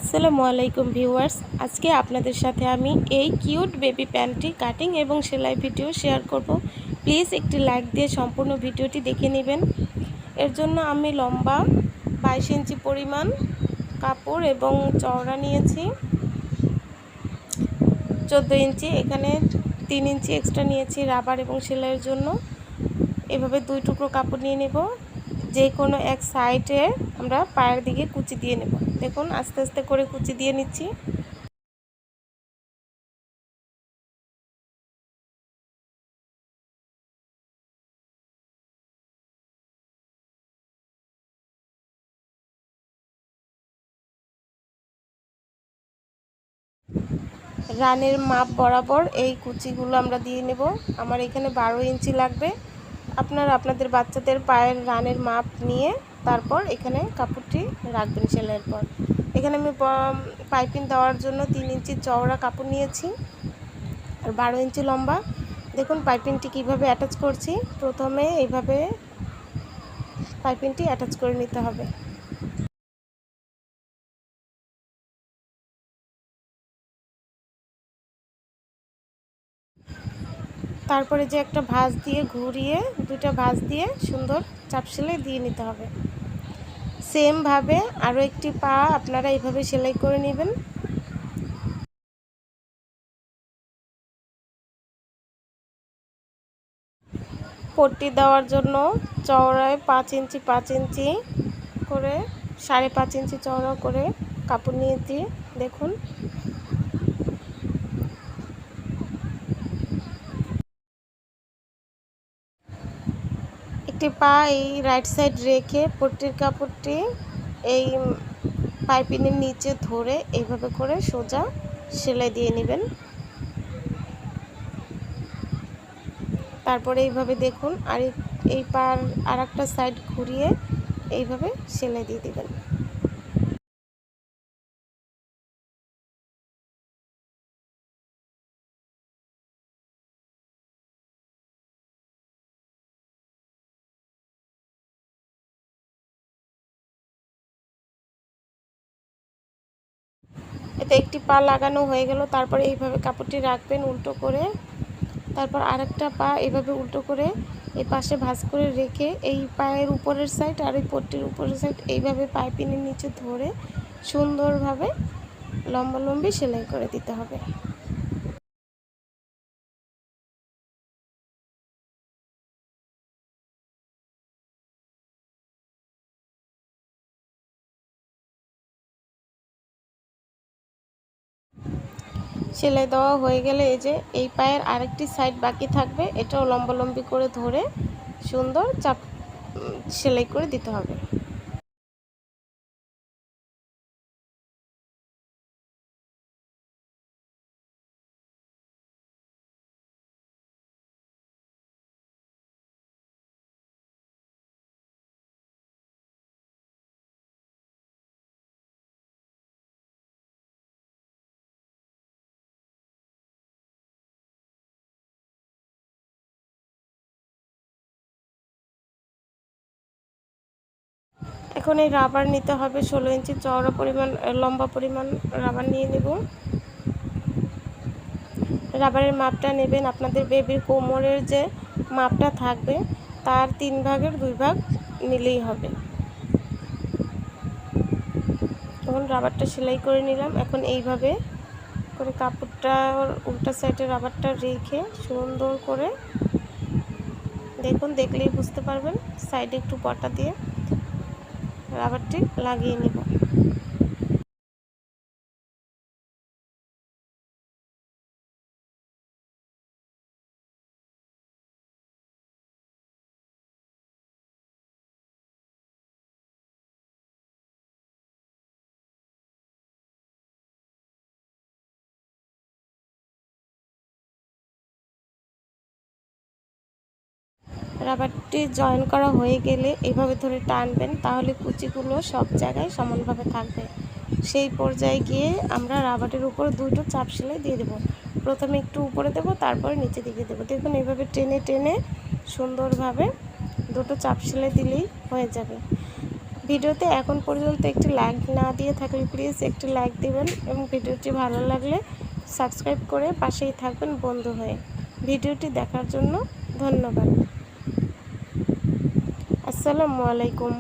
আসসালামু আলাইকুম ভিউয়ার্স, আজকে আপনাদের সাথে আমি এই কিউট বেবি প্যান্টটি কাটিং এবং সেলাই ভিডিও শেয়ার করব। প্লিজ একটি লাইক দিয়ে সম্পূর্ণ ভিডিওটি দেখে নেবেন। এর জন্য আমি লম্বা 22 ইঞ্চি পরিমাণ কাপড় এবং চওড়া নিয়েছি 14 ইঞ্চি। এখানে 3 ইঞ্চি এক্সট্রা নিয়েছি রাবার এবং সেলাইয়ের জন্য। এভাবে 2 টুকরো কাপড় নিয়ে নেব। যে কোনো এক সাইডে আমরা পায়ের দিকে কুচি দিয়ে নেব। দেখুন আস্তে আস্তে করে কুচি দিয়ে নিচ্ছি। রানের মাপ বরাবর এই কুচিগুলো আমরা দিয়ে নেব। আমার এখানে 12 ইঞ্চি লাগবে। আপনারা আপনাদের বাচ্চাদের পায়ের রানের মাপ নিয়ে তারপর এখানে কাপড়টি রাখবেন সেলাইয়ের পর। এখানে আমি পাইপিং দেওয়ার জন্য 3 ইঞ্চি চওড়া কাপড় নিয়েছি আর 12 ইঞ্চি লম্বা। দেখুন পাইপিংটি কিভাবে অ্যাটাচ করছি। প্রথমে এইভাবে পাইপিংটি অ্যাটাচ করে নিতে হবে। তারপরে যে একটা ভাঁজ দিয়ে ঘুরিয়ে দুইটা ভাঁজ দিয়ে সুন্দর চাপ সেলাই দিয়ে নিতে হবে। সেম ভাবে আরও একটি পা আপনারা এইভাবে সেলাই করে নেবেন। পট্টি দেওয়ার জন্য চওড়ায় 5 ইঞ্চি 5 ইঞ্চি করে 5.5 ইঞ্চি চওড়া করে কাপড় নিয়েছি। দেখুন একটি পা এই রাইট সাইড রেখে পট্টির কাপড়টি এই পাইপিংয়ের নিচে ধরে এইভাবে করে সোজা সেলাই দিয়ে নেবেন। তারপরে এইভাবে দেখুন আর এই পার আর একটা সাইড ঘুরিয়ে এইভাবে সেলাই দিয়ে দেবেন। এতে একটি পা লাগানো হয়ে গেল। তারপরে এইভাবে কাপড়টি রাখবেন উল্টো করে। তারপর আরেকটা পা এইভাবে উল্টো করে এই পাশে ভাঁজ করে রেখে এই পায়ের উপরের সাইড আর এই পট্টির উপরের সাইড এইভাবে পাইপিংয়ের নিচে ধরে সুন্দরভাবে লম্বালম্বি সেলাই করে দিতে হবে। সেলাই দেওয়া হয়ে গেলে এই যে এই পায়ের আরেকটি সাইড বাকি থাকবে, এটাও লম্বালম্বি করে ধরে সুন্দর চাপ সেলাই করে দিতে হবে। এখন এই রাবার নিতে হবে 16 ইঞ্চি চওড়া পরিমাণ লম্বা পরিমাণ রাবার নিয়ে নেব। রাবারের মাপটা নেবেন আপনাদের বেবির কোমরের যে মাপটা থাকবে তার 3 ভাগের 2 ভাগ নিলেই হবে। তখন রাবারটা সেলাই করে নিলাম। এখন এইভাবে করে কাপড়টা উল্টা সাইডে রাবারটা রেখে সুন্দর করে দেখুন, দেখলেই বুঝতে পারবেন, সাইডে একটু পটা দিয়ে রাবারটি লাগিয়ে নেব। রাবারটি জয়েন করা হয়ে গেলে এভাবে ধরে টানবেন, তাহলে কুচিগুলো সব জায়গায় সমানভাবে থাকবে। সেই পর্যায়ে গিয়ে আমরা রাবারের উপর দুটো চাপ সেলাই দিয়ে দেবো। প্রথমে একটু উপরে দেব, তারপরে নিচে দিকে দেবো। দেখুন এইভাবে টেনে টেনে সুন্দরভাবে দুটো চাপ সেলাই দিলেই হয়ে যাবে। ভিডিওতে এখন পর্যন্ত একটি লাইক না দিয়ে থাকলে প্লিজ একটি লাইক দিবেন এবং ভিডিওটি ভালো লাগলে সাবস্ক্রাইব করে পাশেই থাকবেন বন্ধু হয়ে। ভিডিওটি দেখার জন্য ধন্যবাদ। আসসালামু আলাইকুম।